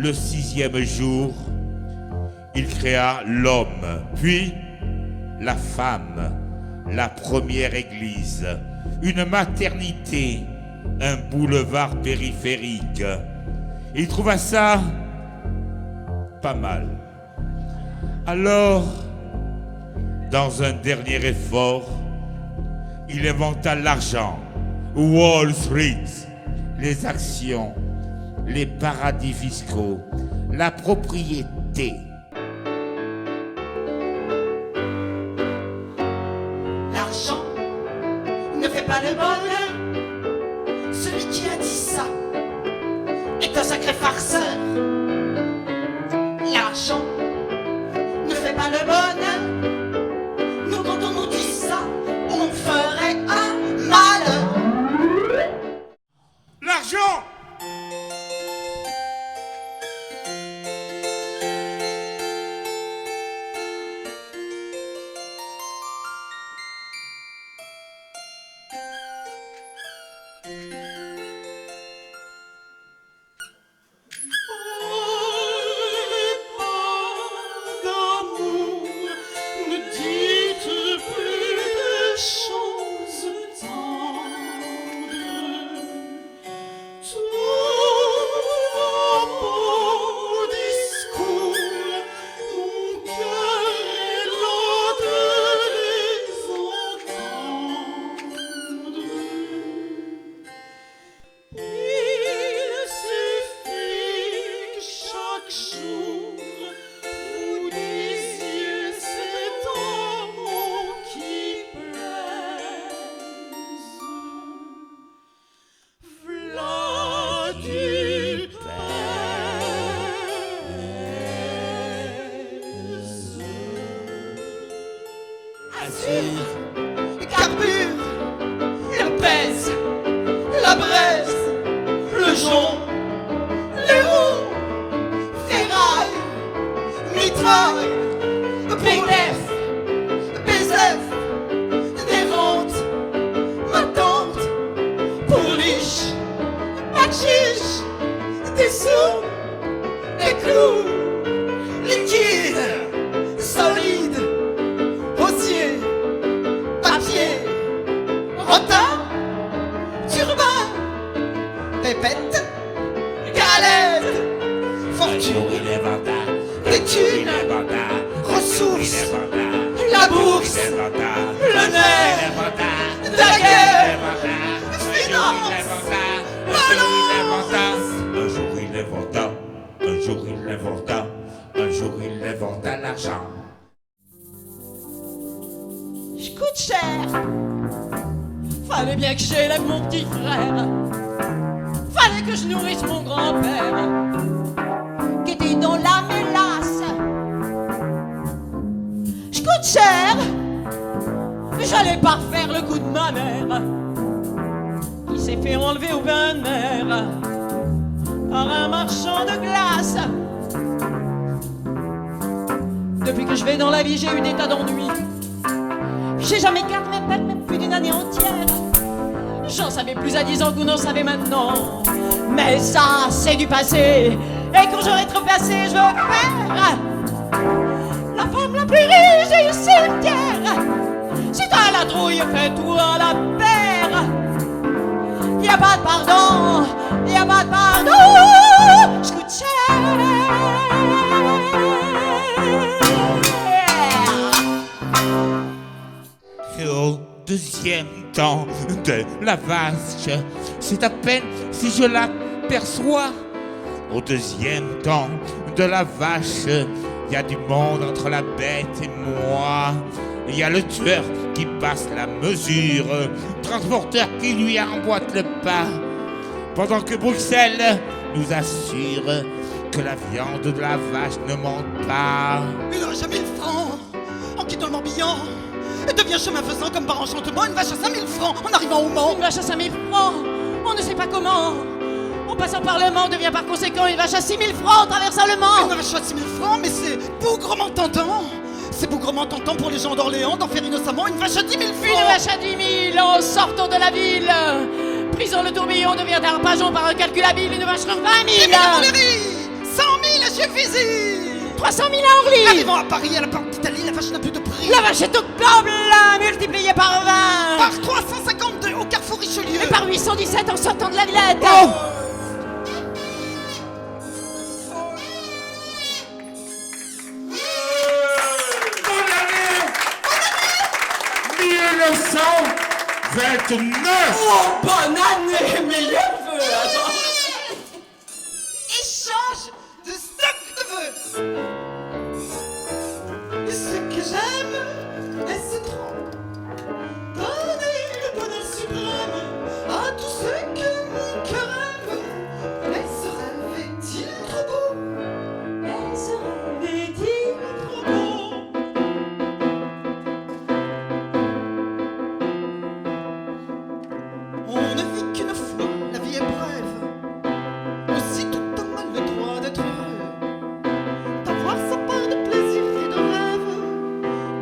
le 6e jour, il créa l'homme, puis la femme, la première église, une maternité, un boulevard périphérique. Il trouva ça pas mal. Alors, dans un dernier effort, il inventa l'argent, Wall Street, les actions, les paradis fiscaux, la propriété. L'argent ne fait pas le bonheur. Celui qui a dit ça est un sacré farceur. L'argent ne fait pas le bonheur. Nous, quand on nous dit ça, on ferait un malheur. L'argent! Carbure, le pèse, la braise, le jonc, les roues, ferraille, mitraille, BDF, BZF, des rentes, ma tante, pouliche, ma chiche, des sous, des clous, liquide, solide, osier, papier, rotin, turban, pépette, galette, fortune, des thunes, ressources, la bourse, le nerf, la guerre, finance, balance. Un jour il inventa, un jour il inventa, un jour il inventa l'argent. Je coûte cher. Fallait bien que j'élève mon petit frère. Fallait que je nourrisse mon grand-père, qui était dans la mélasse. Je coûte cher. J'allais pas refaire le coup de ma mère, qui s'est fait enlever au bain de mer par un marchand de glace. Depuis que je vais dans la vie, j'ai eu des tas d'ennuis. J'ai jamais gardé mes peines, même plus d'une année entière. J'en savais plus à 10 ans qu'on en savait maintenant. Mais ça, c'est du passé. Et quand j'aurai trop passé, je veux faire la femme la plus riche du cimetière. Si t'as la trouille, fais-toi la paire. Y a pas de pardon, y a pas de pardon. Je coûte cher. Et au deuxième temps de la vache, c'est à peine si je l'aperçois. Au deuxième temps de la vache, il y a du monde entre la bête et moi. Il y a le tueur qui passe la mesure, transporteur qui lui emboîte le pas, pendant que Bruxelles nous assure que la viande de la vache ne monte pas. Il lâche à 1000 francs en quittant le Morbihan et devient chemin faisant comme par enchantement une vache à 5000 francs en arrivant au Mans. Une vache à 5000 francs, on ne sait pas comment. En passant par le Mans devient par conséquent une vache à 6000 francs en traversant le Mans. Une vache à 6000 francs, mais c'est bougrement tentant. C'est bougrement tentant pour les gens d'Orléans d'en faire innocemment une vache à 10 000 francs. Une vache à 10 000 en sortant de la ville. Prison le tourbillon devient un pageon par un calcul habile, une vache à 20 000. 10 000 100 300 000 à Orly. Arrivant à Paris, à la porte d'Italie, la vache n'a plus de prix. La vache est au comble, multipliée par 20. Par 352 au carrefour Richelieu. Et par 817 en sortant de la Villette. Oh 1929. Oh, bonne année, meilleurs vœux. Attends. Échange de stock de vœux. Et ce que j'aime, est-ce trop donner le bonheur suprême à tous ceux que mon cœur aime. Mais ce rêve est-il trop beau? Mais ce rêve est-il trop beau? On ne vit qu'une fois, la vie est brève. Aussi tout homme a le droit d'être heureux, d'avoir sa part de plaisir et de rêve,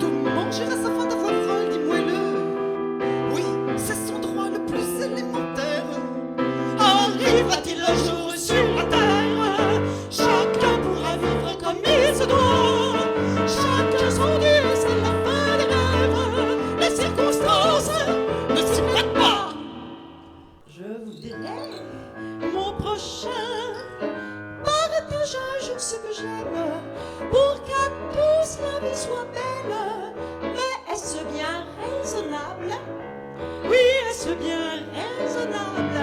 de manger à sa faim, d'avoir un lit moelleux. Oui, c'est son droit le plus élémentaire. Arrivera-t-il un jour sur la terre? Chacun pourra vivre comme il se doit. Chacun son Dieu, c'est la fin des rêves. Les circonstances ne s'y prêtent pas. Je voudrais, mon prochain, partage un jour ce que j'aime, pour qu'à tous la vie soit belle. Mais est-ce bien raisonnable? Oui, est-ce bien raisonnable?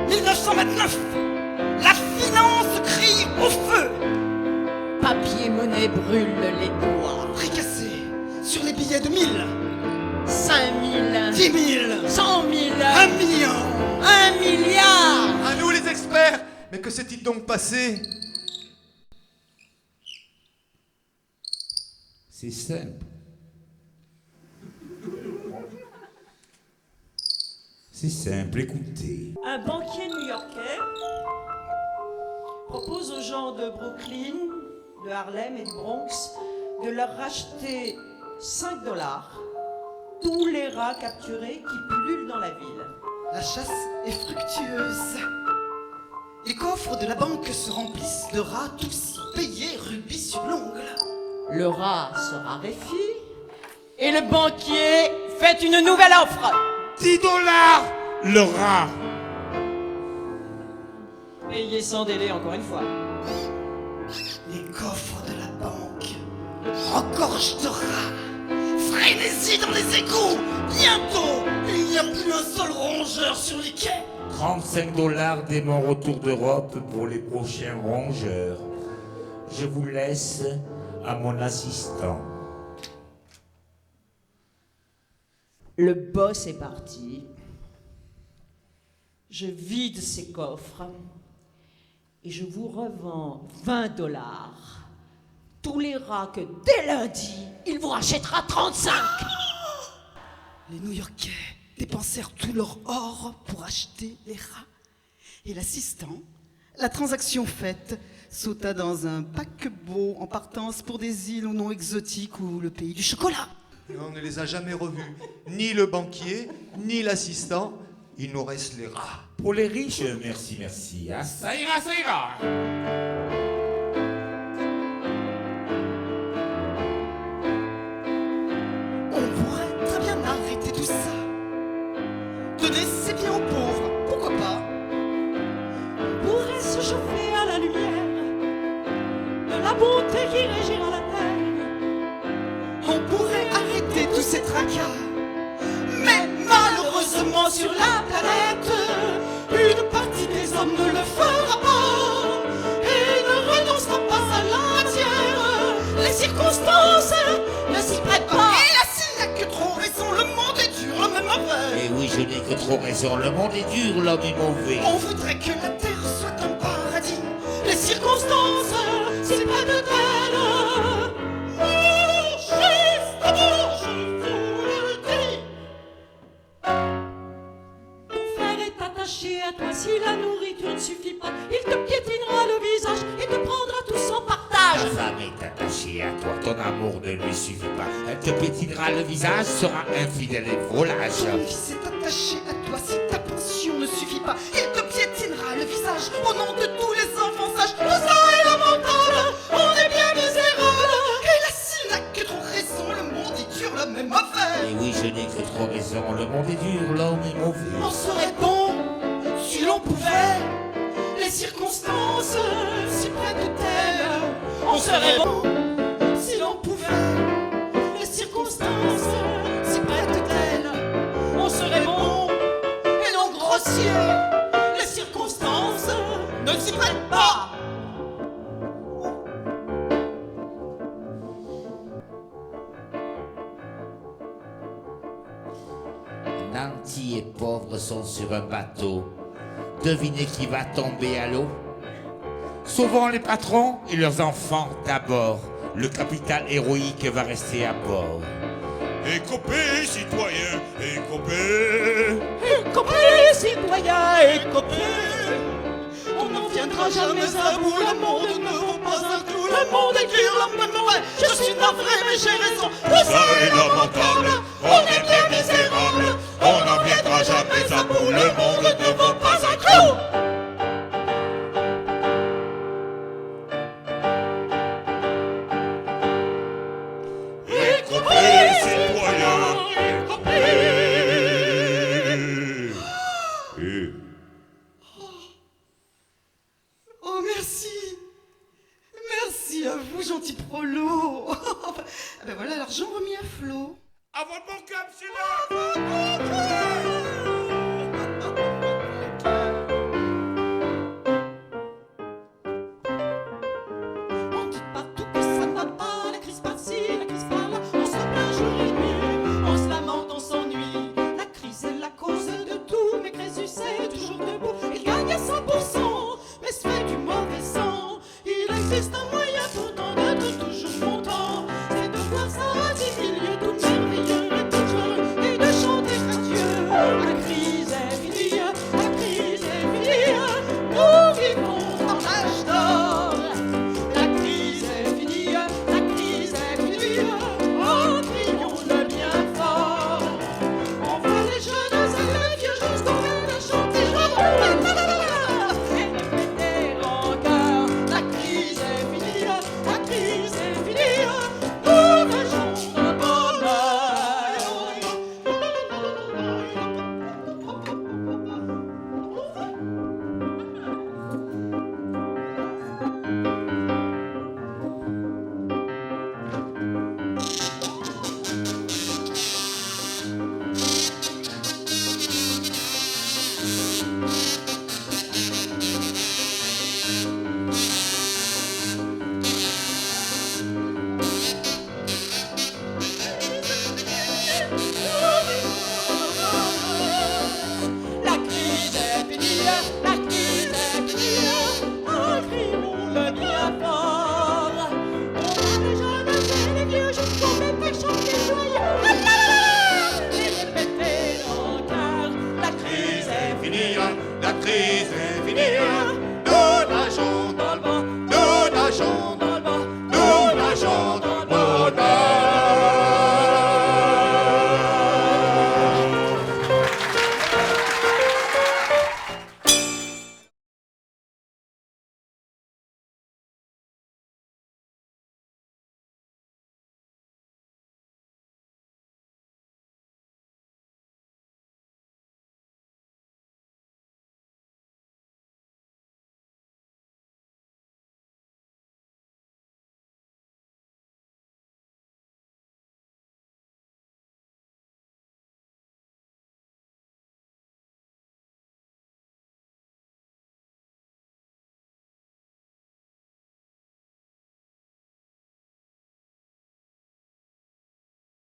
1929, la finance crie au feu. Papier monnaie brûle les doigts. Ricassé sur les billets de 1000, 5 000, 10 000, 100 000, 1 million. 1 milliard. À nous les experts. Mais que s'est-il donc passé? C'est simple. C'est simple, écoutez. Un banquier new-yorkais propose aux gens de Brooklyn, de Harlem et du Bronx de leur racheter $5 tous les rats capturés qui pullulent dans la ville. La chasse est fructueuse. Les coffres de la banque se remplissent de rats tous payés rubis sur l'ongle. Le rat se raréfie et le banquier fait une nouvelle offre. $10 le rat. Payé sans délai encore une fois. Les coffres de la banque regorgent de rats. Frénésie dans les égouts. Bientôt, il n'y a plus un seul rongeur sur les quais. $35 des morts autour d'Europe pour les prochains rongeurs. Je vous laisse à mon assistant. Le boss est parti. Je vide ces coffres et je vous revends $20. Tous les rats que dès lundi, il vous rachètera 35. Les New-Yorkais dépensèrent tout leur or pour acheter les rats. Et l'assistant, la transaction faite, sauta dans un paquebot en partance pour des îles aux noms exotiques ou le pays du chocolat. Et on ne les a jamais revus. Ni le banquier, ni l'assistant. Il nous reste les rats. Pour les riches, merci, merci. Ah, ça ira, ça ira. On pourrait très bien arrêter tout ça. Donner ses biens aux pauvres, pourquoi pas? On pourrait se chauffer à la lumière de la bonté qui régira la terre. On pourrait arrêter tous ces tracas. Mais malheureusement sur la planète, une partie des hommes ne le fera pas et ne renoncera pas à la matière. Les circonstances ne s'y prêtent pas. Hélas, il n'y a que trop raison, le monde est dur, l'homme est mauvais. Eh oui, je n'ai que trop raison. Le monde est dur, l'homme est mauvais. On voudrait que la terre soit un paradis. Les circonstances s'y prêtent d'elles. À toi, si la nourriture ne suffit pas, il te piétinera le visage et te prendra tout son partage. Ta femme est attachée à toi, ton amour ne lui suffit pas. Elle te pétinera le visage, sera infidèle et volage. Ton fils est attaché à toi, si ta pension ne suffit pas, il te piétinera le visage au nom de tous les enfants sages. Tout ça est lamentable, on est bien misérable. monde est dur, l'homme est mauvais. On serait bon si l'on pouvait, les circonstances si prêtent-elles. On serait bon si l'on pouvait, les circonstances si prêtent-elles. On serait bon et non grossier, les circonstances ne s'y prêtent pas. Nantis et pauvres sont sur un bateau. Devinez qui va tomber à l'eau? Sauvons les patrons et leurs enfants d'abord. Le capital héroïque va rester à bord. Écopez, citoyens, écopez. Écopez, citoyens, écopez. On n'en viendra jamais à bout, le monde ne vaut pas un clou. Le monde est dur, l'homme est mauvais. Je suis navré, mais j'ai raison. Tout ça est lamentable, on est bien misérable. On n'en viendra jamais à bout, le monde ne vaut pas un clou. Écopez, citoyens, Oh, merci. Merci à vous, gentil prolo. Ah ben voilà, l'argent remis à flot. à votre bon cap, c'est On dit partout que ça va pas, la crise par-ci, la crise par-là. On se plaint jour et nuit, on se lamente, on s'ennuie. La crise est la cause de tout, mais Crésus est toujours debout. Il gagne à 100%, mais se fait du mauvais sang. Il existe un moyen pourtant d'être toujours bon.